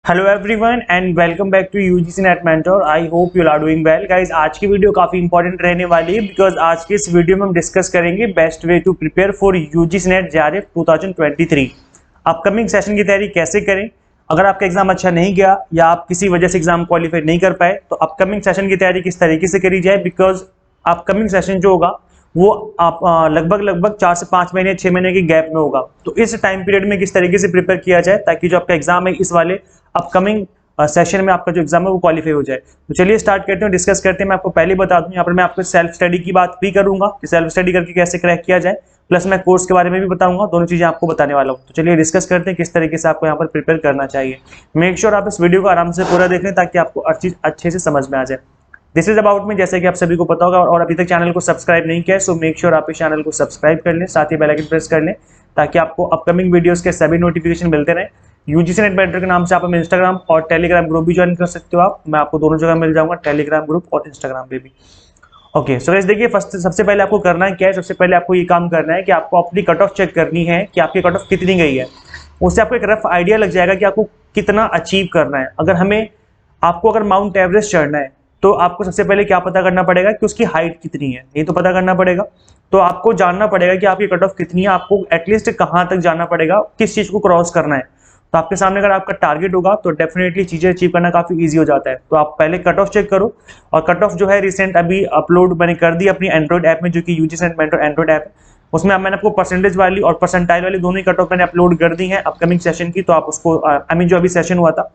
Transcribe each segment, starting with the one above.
Hello everyone and welcome back to UGC NET mentor. I hope you are doing well guys. आज की video काफी important रहने वाली है बिकॉज आज के इस वीडियो में हम डिस्कस करेंगे best way to prepare for UGC NET JRF 2023। Upcoming session की तैयारी कैसे करें। अगर आपका एग्जाम अच्छा नहीं गया या आप किसी वजह से एग्जाम क्वालिफाई नहीं कर पाए तो अपकमिंग सेशन की तैयारी किस तरीके से करी जाए, बिकॉज अपकमिंग सेशन जो होगा वो आप लगभग 4 से 5 महीने 6 महीने के गैप में होगा। तो इस टाइम पीरियड में किस तरीके से प्रिपेयर किया जाए ताकि जो आपका एग्जाम है इस वाले अपकमिंग सेशन में आपका जो एग्जाम है वो क्वालिफाई हो जाए। तो चलिए स्टार्ट करते हैं, डिस्कस करते हैं। मैं आपको पहले बता दूं, यहाँ पर मैं आपको सेल्फ स्टडी की बात भी करूंगा कि सेल्फ स्टडी करके कैसे क्रैक किया जाए, प्लस मैं कोर्स के बारे में भी बताऊंगा। दोनों चीजें आपको बताने वाला हूँ। तो चलिए डिस्कस करते हैं किस तरीके से आपको यहाँ पर प्रिपेयर करना चाहिए। मेक श्योर आप इस वीडियो को आराम से पूरा देख लें ताकि आपको हर चीज अच्छे से समझ में आ जाए। दिस इज अबाउट मी, जैसे कि आप सभी को पता होगा और अभी तक चैनल को सब्सक्राइब नहीं किया है सो मेक श्योर आप इस चैनल को सब्सक्राइब कर लें, साथ ही बेल आइकन प्रेस कर लें ताकि आपको अपकमिंग वीडियोस के सभी नोटिफिकेशन मिलते रहे। यूजीसी नेट मेंटर के नाम से आप हमें इंस्टाग्राम और टेलीग्राम ग्रुप भी ज्वाइन कर सकते हो। मैं आपको दोनों जगह मिल जाऊंगा, टेलीग्राम ग्रुप और इंस्टाग्राम पे भी। ओके सो गाइस देखिए, फर्स्ट सबसे पहले आपको करना है क्या है, सबसे पहले आपको ये काम करना है कि आपको अपनी कट ऑफ चेक करनी है कि आपकी कट ऑफ कितनी गई है। उससे आपको एक रफ आइडिया लग जाएगा कि आपको कितना अचीव करना है। अगर माउंट एवरेस्ट चढ़ना है तो आपको सबसे पहले क्या पता करना पड़ेगा कि उसकी हाइट कितनी है, ये तो पता करना पड़ेगा। तो आपको जानना पड़ेगा कि आपकी कट ऑफ कितनी है, आपको एटलीस्ट कहाँ तक जाना पड़ेगा, किस चीज को क्रॉस करना है। तो आपके सामने अगर आपका टारगेट होगा तो डेफिनेटली चीजें अचीव करना काफी इजी हो जाता है। तो आप पहले कट ऑफ चेक करो, और कट ऑफ जो है रिसेंट अभी अपलोड मैंने कर दी अपनी एंड्रॉइड ऐप में, जो कि UGC NET mentor Android app है। उसमें मैंने आपको परसेंटेज वाली और परसेंटाइल वाली दोनों ही कट ऑफ मैंने अपलोड कर दी है अपकमिंग सेशन की। तो आप उसको जो अभी सेशन हुआ था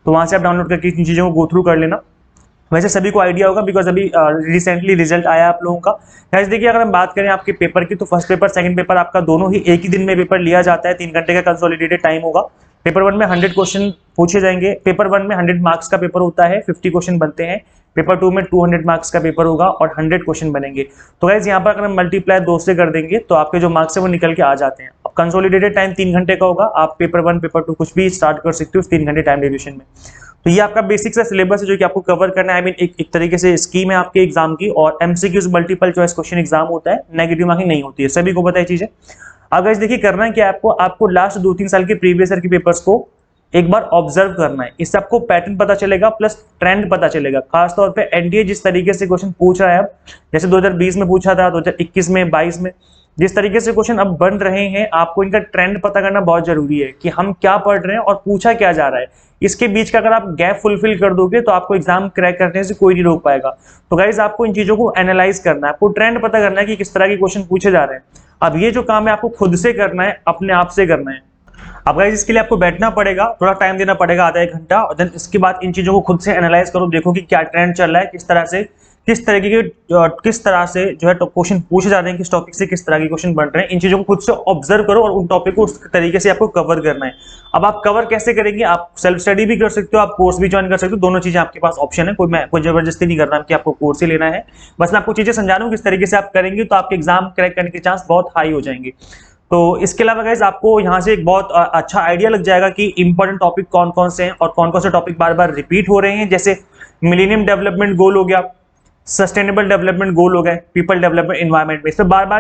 तो वहां से आप डाउनलोड करके इन चीजों को गो थ्रू कर लेना। वैसे सभी को आइडिया होगा बिकॉज अभी रिसेंटली रिजल्ट आया आप लोगों का। गाइस देखिए, अगर हम बात करें आपके पेपर की तो फर्स्ट पेपर सेकंड पेपर आपका दोनों ही एक ही दिन में पेपर लिया जाता है। 3 घंटे का कंसोलिडेटेड टाइम होगा। पेपर 1 में 100 क्वेश्चन पूछे जाएंगे। पेपर 1 में 100 मार्क्स का पेपर होता है, 50 क्वेश्चन बनते हैं। पेपर 2 में 200 मार्क्स का पेपर होगा और 100 क्वेश्चन बनेंगे। तो गाइस यहाँ पर अगर हम मल्टीप्लाई 2 से कर देंगे तो आपके जो मार्क्स है वो निकल के आ जाते हैं। अब कंसोलिडेटेड टाइम 3 घंटे का होगा। आप पेपर 1 पेपर 2 कुछ भी स्टार्ट कर सकते हो 3 घंटे टाइम ड्यूरेशन में। तो ये आपका बेसिक सा सिलेबस है जो कि आपको कवर करना है। एक तरीके से स्कीम है आपके एग्जाम की। और MCQs multiple choice question exam होता है, नेगेटिव मार्किंग नहीं होती है, सभी को पता है चीजें। अगर देखिए करना है कि आपको लास्ट 2-3 साल के प्रीवियस ईयर के पेपर्स को एक बार ऑब्जर्व करना है। इससे आपको पैटर्न पता चलेगा प्लस ट्रेंड पता चलेगा। खासतौर पे एनडीए जिस तरीके से क्वेश्चन पूछ रहा है अब, जैसे 2020 में पूछा था, 2021 में, 22 में, जिस तरीके से क्वेश्चन अब बन रहे हैं, आपको इनका ट्रेंड पता करना बहुत जरूरी है कि हम क्या पढ़ रहे हैं और पूछा क्या जा रहा है। इसके बीच का अगर आप गैप फुलफिल कर दोगे तो आपको एग्जाम क्रैक करने से कोई नहीं रोक पाएगा। तो गाइज आपको इन चीजों को एनालाइज करना है, आपको ट्रेंड पता करना है कि किस तरह के क्वेश्चन पूछे जा रहे हैं। अब ये जो काम है आपको खुद से करना है, अपने आप से करना है। अब गाइस इसके लिए आपको बैठना पड़ेगा, थोड़ा टाइम देना पड़ेगा, आधा 1 घंटा, और देन इसके बाद इन चीजों को खुद से एनालाइज करो। देखो कि क्या ट्रेंड चल रहा है, किस तरह से जो है क्वेश्चन पूछे जा रहे हैं, किस टॉपिक से किस तरह के क्वेश्चन बन रहे हैं। इन चीजों को खुद से ऑब्जर्व करो और उन टॉपिक को उस तरीके से आपको कवर करना है। अब आप कवर कैसे करेंगे, आप सेल्फ स्टडी भी कर सकते हो, आप कोर्स भी ज्वाइन कर सकते हो, दोनों चीजें आपके पास ऑप्शन है। कोई जबरदस्ती नहीं कर रहा कि आपको कोर्स ही लेना है, बस मैं आपको चीजें समझा रहा हूँ किस तरीके से आप करेंगे तो आपके एग्जाम क्रैक करने के चांस बहुत हाई हो जाएंगे। तो इसके अलावा गाइस आपको यहाँ से एक बहुत अच्छा आइडिया लग जाएगा कि इंपॉर्टेंट टॉपिक कौन कौन से हैं और कौन कौन से टॉपिक बार बार रिपीट हो रहे हैं। जैसे मिलेनियम डेवलपमेंट गोल हो गया, सस्टेनेबल डेवलपमेंट गोल हो गए, पीपल डेवलपमेंट एनवायरमेंट में,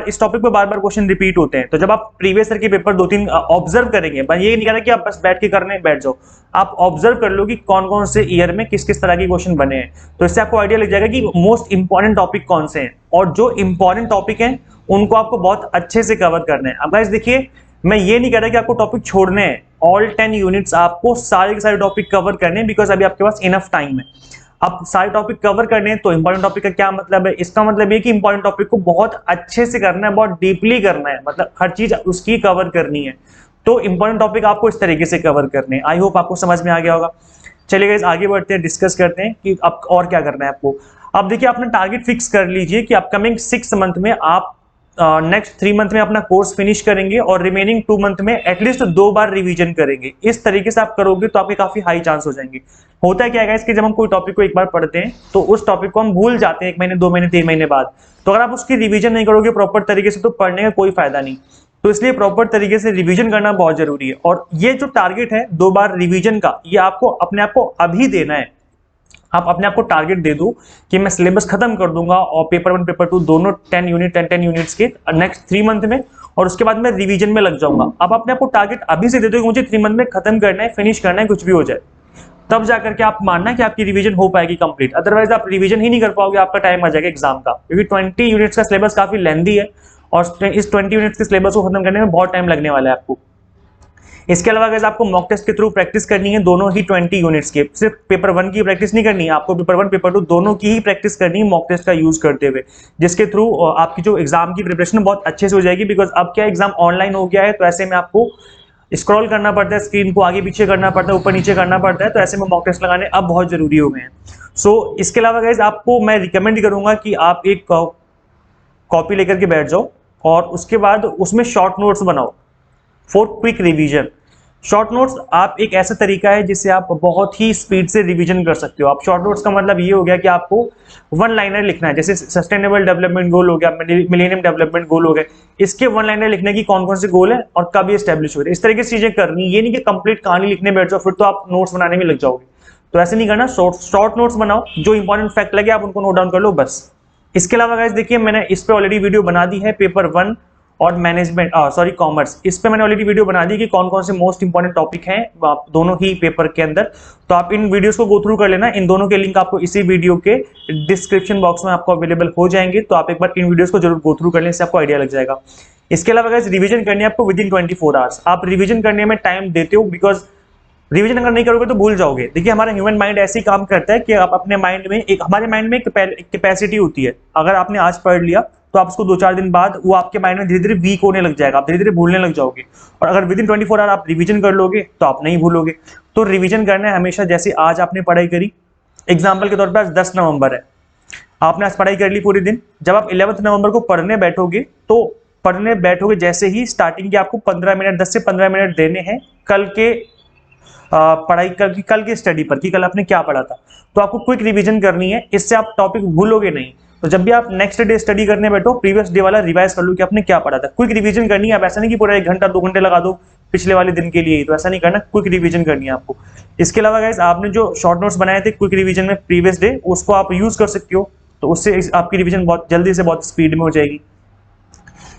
इस टॉपिक पे बार बार क्वेश्चन रिपीट होते हैं। तो जब आप प्रीवियस ईयर के पेपर 2-3 ऑब्जर्व करेंगे, बस ये नहीं कहना कि आप बस बैठ के करने बैठ जाओ, आप ऑब्जर्व कर लो कि कौन कौन से ईयर में किस किस तरह के क्वेश्चन बने हैं। तो इससे आपको आइडिया लग जाएगा कि मोस्ट इंपॉर्टेंट टॉपिक कौन से हैं, और जो इंपॉर्टेंट टॉपिक हैं उनको आपको बहुत अच्छे से कवर करना है। अब गाइस देखिए, मैं ये नहीं कह रहा कि आपको टॉपिक छोड़ने हैं, ऑल 10 यूनिट्स आपको सारे के सारे टॉपिक कवर करने हैं, बिकॉज अभी आपके पास इनफ टाइम है। अब सारे टॉपिक कवर करने हैं तो इंपॉर्टेंट टॉपिक का क्या मतलब है, इसका मतलब ये कि इंपॉर्टेंट टॉपिक को बहुत अच्छे से करना है, बहुत डीपली करना है, मतलब हर चीज उसकी कवर करनी है। तो इंपॉर्टेंट टॉपिक आपको इस तरीके से कवर करने हैं। आई होप आपको समझ में आ गया होगा। चलिए गाइस आगे बढ़ते हैं, डिस्कस करते हैं कि अब और क्या करना है आपको। अब देखिए, आपने टारगेट फिक्स कर लीजिए कि अपकमिंग 6 मंथ में आप नेक्स्ट 3 मंथ में अपना कोर्स फिनिश करेंगे और रिमेनिंग 2 मंथ में एटलीस्ट 2 बार रिवीजन करेंगे। इस तरीके से आप करोगे तो आपके काफी हाई चांस हो जाएंगे। होता है क्या है कि जब हम कोई टॉपिक को एक बार पढ़ते हैं तो उस टॉपिक को हम भूल जाते हैं 1 महीने 2 महीने 3 महीने बाद। तो अगर आप उसकी रिवीजन नहीं करोगे प्रॉपर तरीके से तो पढ़ने का कोई फायदा नहीं। तो इसलिए प्रॉपर तरीके से रिवीजन करना बहुत जरूरी है। और ये जो टारगेट है 2 बार रिवीजन का, ये आपको अपने आप को अभी देना है। आप अपने आप को टारगेट दे दो कि मैं सिलेबस खत्म कर दूंगा और पेपर 1 पेपर 2 दोनों 10 यूनिट्स के नेक्स्ट 3 मंथ में, और उसके बाद मैं रिवीजन में लग जाऊंगा। अब अपने आप को टारगेट अभी से दे दो कि मुझे 3 मंथ में खत्म करना है, फिनिश करना है, कुछ भी हो जाए। तब जाकर के आप मानना कि आपकी रिवीजन हो पाएगी कंप्लीट, अदरवाइज आप रिवीजन ही नहीं कर पाओगे, आपका टाइम आ जाएगा एग्जाम का, क्योंकि 20 यूनिट्स का सिलेबस काफी लेंथी है और इस 20 यूनिट्स के सिलेबस को खत्म करने में बहुत टाइम लगने वाला है आपको। इसके अलावा अगर आपको मॉक टेस्ट के थ्रू प्रैक्टिस करनी है दोनों ही 20 यूनिट्स की, सिर्फ पेपर 1 की प्रैक्टिस नहीं करनी है, आपको पेपर 1 पेपर 2 दोनों की ही प्रैक्टिस करनी है मॉक टेस्ट का यूज करते हुए, जिसके थ्रू आपकी जो एग्जाम की प्रिपरेशन बहुत अच्छे से हो जाएगी। बिकॉज अब क्या एग्जाम ऑनलाइन हो गया है, तो ऐसे में आपको स्क्रॉल करना पड़ता है, स्क्रीन को आगे पीछे करना पड़ता है, ऊपर नीचे करना पड़ता है, तो ऐसे में मॉक टेस्ट लगाने अब बहुत जरूरी हो गए हैं। सो इसके अलावा गाइस आपको मैं रिकमेंड करूंगा कि आप एक कॉपी लेकर के बैठ जाओ और उसके बाद उसमें शॉर्ट नोट्स बनाओ for quick revision. Short notes आप एक ऐसा तरीका है जिससे आप बहुत ही स्पीड से रिवीजन कर सकते हो। आप शॉर्ट नोट्स का मतलब ये हो गया कि आपको वन लाइनर लिखना है, जैसे सस्टेनेबल डेवलपमेंट गोल हो गया, मिलेनियम डेवलपमेंट गोल हो गए, इसके वन लाइनर लिखने की कौन कौन से गोल है और कब ये स्टैब्लिश हो रहे, इस तरीके से चीजें करनी। ये नहीं कि कंप्लीट कहानी लिखने बैठ जाओ फिर तो आप नोट्स बनाने में लग जाओगे, तो ऐसे नहीं करना। शॉर्ट नोट्स बनाओ, जो इंपॉर्टेंट फैक्ट लगे आप उनको नोट डाउन कर लो बस। इसके अलावा गाइस देखिए मैंने इस पे ऑलरेडी वीडियो बना दी है, पेपर 1 और मैनेजमेंट कॉमर्स, इस पे मैंने ऑलरेडी वीडियो बना दी कि कौन कौन से मोस्ट इंपॉर्टेंट टॉपिक हैं दोनों ही पेपर के अंदर। तो आप इन वीडियोस को गो थ्रू कर लेना, इन दोनों के लिंक आपको इसी वीडियो के डिस्क्रिप्शन बॉक्स में आपको अवेलेबल हो जाएंगे, तो आप एक बार इन वीडियोस को जरूर गो थ्रू कर लें, इससे आपको आइडिया लग जाएगा। इसके अलावा गाइस रिवीजन करनी है आपको विद इन 24 आवर्स। आप रिवीजन करने में टाइम देते हो, बिकॉज रिवीजन अगर नहीं करोगे तो भूल जाओगे। देखिए हमारा ह्यूमन माइंड ऐसे ही काम करता है कि आप अपने माइंड में हमारे माइंड में एक कैपेसिटी होती है, अगर आपने आज पढ़ लिया तो आप उसको 2-4 दिन बाद वो आपके माइंड में धीरे धीरे वीक होने लग जाएगा, आप धीरे धीरे भूलने लग जाओगे। और अगर विद इन 24 आवर आप रिवीजन कर लोगे तो आप नहीं भूलोगे। तो रिवीजन करना है हमेशा, जैसे आज आपने पढ़ाई करी, एग्जाम्पल के तौर पर आज 10 नवंबर है, आपने आज पढ़ाई कर ली पूरे दिन, जब आप 11 नवंबर को पढ़ने बैठोगे तो पढ़ने बैठोगे जैसे ही स्टार्टिंग के आपको 15 मिनट 10 से 15 मिनट देने हैं कल के पढ़ाई कल की स्टडी पर कि कल आपने क्या पढ़ा था। तो आपको क्विक रिवीजन करनी है, इससे आप टॉपिक भूलोगे नहीं। तो जब भी आप नेक्स्ट डे स्टडी करने बैठो प्रीवियस डे वाला रिवाइज कर लो कि आपने क्या पढ़ा था। क्विक रिवीजन करनी है, आप ऐसा नहीं कि पूरा 1 घंटा 2 घंटे लगा दो पिछले वाले दिन के लिए ही, तो ऐसा नहीं करना, क्विक रिवीजन करनी है आपको। इसके अलावा गाइस आपने जो शॉर्ट नोट्स बनाए थे क्विक रिवीजन में प्रीवियस डे, उसको आप यूज कर सकते हो, तो उससे आपकी रिवीजन बहुत जल्दी से बहुत स्पीड में हो जाएगी।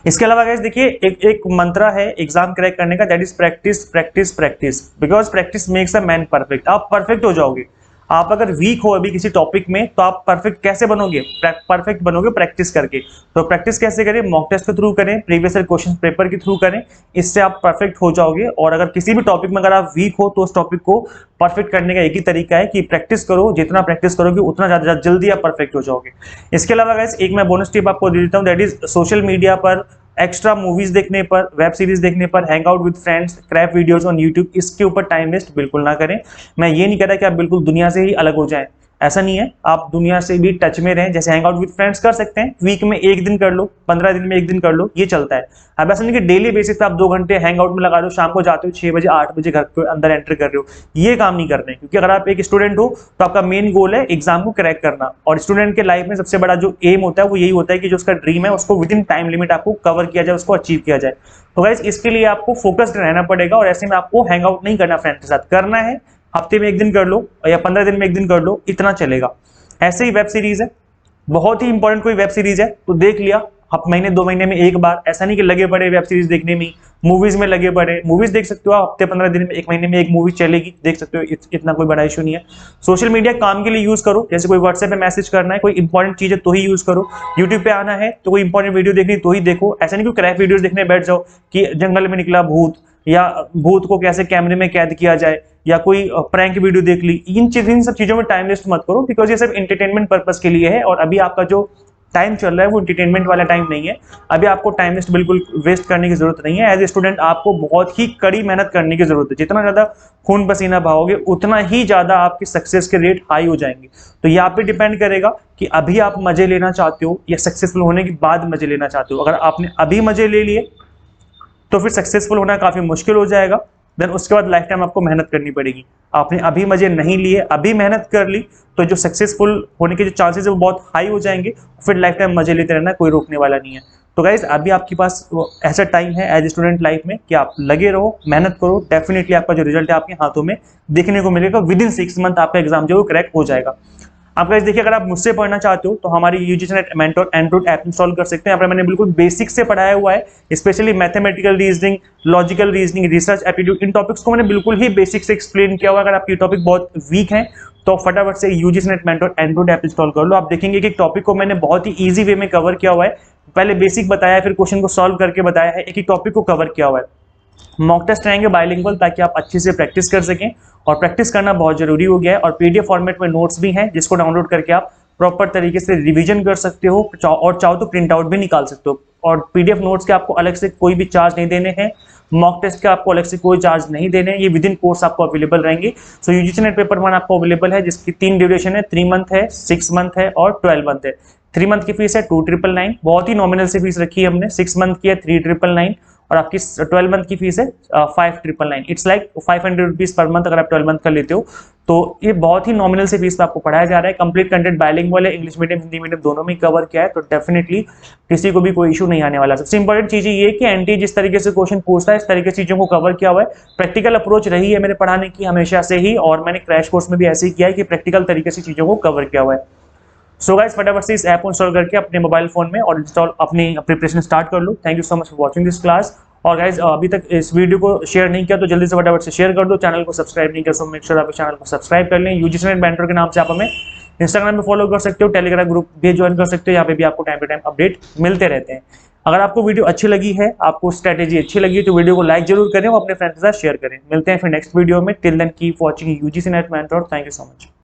इसके अलावा गाइस देखिए एक मंत्रा है एग्जाम क्रैक करने का, that is practice practice practice, because practice makes a man perfect. आप परफेक्ट हो जाओगे। आप अगर वीक हो अभी किसी टॉपिक में तो आप परफेक्ट कैसे बनोगे? परफेक्ट बनोगे प्रैक्टिस करके। तो प्रैक्टिस कैसे करें? मॉक टेस्ट के थ्रू करें, प्रीवियस ईयर क्वेश्चन पेपर के थ्रू करें, इससे आप परफेक्ट हो जाओगे। और अगर किसी भी टॉपिक में अगर आप वीक हो तो उस टॉपिक को परफेक्ट करने का एक ही तरीका है कि प्रैक्टिस करो, जितना प्रैक्टिस करोगे उतना ज्यादा जल्दी आप परफेक्ट हो जाओगे। इसके अलावा गाइस एक मैं बोनस टिप आपको दे देता हूँ, दैट इज सोशल मीडिया पर एक्स्ट्रा मूवीज देखने पर, वेब सीरीज देखने पर, hang out with friends, crap videos on YouTube, इसके ऊपर टाइम वेस्ट बिल्कुल ना करें। मैं ये नहीं कह रहा कि आप बिल्कुल दुनिया से ही अलग हो जाएं, ऐसा नहीं है, आप दुनिया से भी टच में रहें। जैसे हैंग आउट विद फ्रेंड्स कर सकते हैं, वीक में 1 दिन कर लो, 15 दिन में 1 दिन कर लो, ये चलता है। अब ऐसा नहीं कि डेली बेसिस पे आप 2 घंटे हैंग आउट में लगा रहे हो, शाम को जाते हो 6 बजे 8 बजे घर के अंदर एंटर कर रहे हो, ये काम नहीं करना है। क्योंकि अगर आप एक स्टूडेंट हो तो आपका मेन गोल है एग्जाम को क्रैक करना, और स्टूडेंट के लाइफ में सबसे बड़ा जो एम होता है वो यही होता है कि जो उसका ड्रीम है उसको विद इन टाइम लिमिट आपको कवर किया जाए, उसको अचीव किया जाए। तो गाइस इसके लिए आपको फोकस्ड रहना पड़ेगा, और ऐसे में आपको हैंग आउट नहीं करना फ्रेंड के साथ, करना है हफ्ते में 1 दिन कर लो या 15 दिन में 1 दिन कर लो, इतना चलेगा। ऐसे ही वेब सीरीज है, बहुत ही इंपॉर्टेंट कोई वेब सीरीज है तो देख लिया, आप महीने 2 महीने में एक बार, ऐसा नहीं कि लगे पड़े वेब सीरीज देखने में, मूवीज में लगे पड़े। मूवीज देख सकते हो आप हफ्ते 15 दिन में, 1 महीने में 1 मूवी चलेगी, देख सकते हो, इतना कोई बड़ा इशू नहीं है। सोशल मीडिया काम के लिए यूज करो, जैसे कोई व्हाट्सएप पे मैसेज करना है, कोई इंपॉर्टेंट चीज है तो ही यूज करो। यूट्यूब पे आना है तो कोई इंपॉर्टेंट वीडियो देखनी तो ही देखो, ऐसा नहीं कि क्रैक वीडियोस देखने बैठ जाओ कि जंगल में निकला भूत, या भूत को कैसे कैमरे में कैद किया जाए, या कोई प्रैंक वीडियो देख ली। इन सब चीजों में टाइम वेस्ट मत करो, बिकॉज ये सब एंटरटेनमेंट पर्पस के लिए है, और अभी आपका जो टाइम चल रहा है वो एंटरटेनमेंट वाला टाइम नहीं है। अभी आपको टाइम वेस्ट बिल्कुल वेस्ट करने की जरूरत नहीं है। एज ए स्टूडेंट आपको बहुत ही कड़ी मेहनत करने की जरूरत है। जितना ज्यादा खून पसीना बहाओगे उतना ही ज्यादा आपकी सक्सेस के रेट हाई हो जाएंगे। तो ये आप पे डिपेंड करेगा कि अभी आप मजे लेना चाहते हो या सक्सेसफुल होने के बाद मजे लेना चाहते हो। अगर आपने अभी मजे ले लिए तो फिर सक्सेसफुल होना काफी मुश्किल हो जाएगा, देन उसके बाद लाइफ टाइम आपको मेहनत करनी पड़ेगी। आपने अभी मजे नहीं लिए, अभी मेहनत कर ली, तो जो सक्सेसफुल होने के जो चांसेस है वो बहुत हाई हो जाएंगे, फिर लाइफ टाइम मजे लेते रहना, कोई रोकने वाला नहीं है। तो गाइज अभी आपके पास ऐसा टाइम है एज ए स्टूडेंट लाइफ में कि आप लगे रहो, मेहनत करो, डेफिनेटली आपका जो रिजल्ट है आपके हाथों में देखने को मिलेगा। विद इन 6 मंथ आपका एग्जाम जो क्रैक हो जाएगा। आप गाइस देखिए, अगर आप मुझसे पढ़ना चाहते हो तो हमारी UGC net mentor Android app install कर सकते हैं। यहाँ पर मैंने बिल्कुल बेसिक से पढ़ाया हुआ है, specially mathematical reasoning, logical reasoning, research aptitude, इन टॉपिक्स को मैंने बिल्कुल ही बेसिक से एक्सप्लेन किया हुआ है। अगर आपके टॉपिक बहुत वीक है तो फटाफट से UGC net mentor Android app install कर लो। आप देखेंगे कि टॉपिक को मैंने बहुत ही ईजी वे में कवर किया हुआ है। पहले बेसिक बताया, फिर क्वेश्चन को सॉल्व करके बताया है, एक ही टॉपिक को कवर किया हुआ है। मॉक टेस्ट रहेंगे बाइलिंगुअल, ताकि आप अच्छे से प्रैक्टिस कर सकें, और प्रैक्टिस करना बहुत जरूरी हो गया है। और पीडीएफ फॉर्मेट में नोट्स भी हैं, जिसको डाउनलोड करके आप प्रॉपर तरीके से रिवीजन कर सकते हो, और चाहो तो प्रिंट आउट भी निकाल सकते हो। और पीडीएफ नोट्स के आपको अलग से कोई भी चार्ज नहीं देने हैं, मॉक टेस्ट के आपको अलग से कोई चार्ज नहीं देने हैं, ये विद इन कोर्स आपको अवेलेबल रहेंगे। सो यूजीसी नेट पेपर 1 आपको अवेलेबल है, जिसकी 3 ड्यूरेशन है, 3 मंथ है, 6 मंथ है और 12 मंथ है। 3 मंथ की फीस है 2999, बहुत ही नॉमिनल से फीस रखी है हमने। 6 मंथ की है 3999 और आपकी 12 मंथ की फीस है 5999। It's like 500 rupees per month अगर आप 12 मंथ का लेते हो। तो ये बहुत ही नॉमिनल से फीस पे आपको पढ़ाया जा रहा है। कंप्लीट कंटेंट बाइलिंगुअल है, इंग्लिश मीडियम हिंदी मीडियम दोनों में कवर किया है, तो डेफिनेटली किसी को भी कोई इशू नहीं आने वाला। सबसे इंपॉर्टेंट चीज ये है कि एनटी जिस तरीके से क्वेश्चन पूछता है, इस तरीके से चीजों को कवर किया हुआ है। प्रैक्टिकल अप्रोच रही है मेरे पढ़ाने की हमेशा से ही, और मैंने क्रैश कोर्स में भी ऐसे ही किया है कि प्रैक्टिकल तरीके से चीजों को कवर किया हुआ है। सो गाइस, फटाफट से इस ऐप को इंस्टॉल करके अपने मोबाइल फोन में और इंस्टॉल अपनी प्रिपरेशन स्टार्ट कर लो। Thank you so much for watching this class. और गाइस, अभी तक इस वीडियो को शेयर नहीं किया तो जल्दी से फटाफट से शेयर कर दो। चैनल को सब्सक्राइब नहीं कर सो मेक श्योर आप चैनल को सब्सक्राइब कर लें। यूजीसी नेट मेंटर के नाम से आप हमें इंस्टाग्राम पे फॉलो कर सकते हो, टेलीग्राम ग्रुप भी ज्वाइन कर सकते हो, यहाँ पे भी आपको टाइम टू टाइम अपडेट मिलते रहते हैं। अगर आपको वीडियो अच्छी लगी है, आपको स्ट्रेटेजी अच्छी लगी है, तो वीडियो को लाइक जरूर करें और अपने फ्रेंड्स के साथ शेयर करें। मिलते हैं फिर नेक्स्ट वीडियो में। Till then keep watching UGC NET mentor. Thank you so much.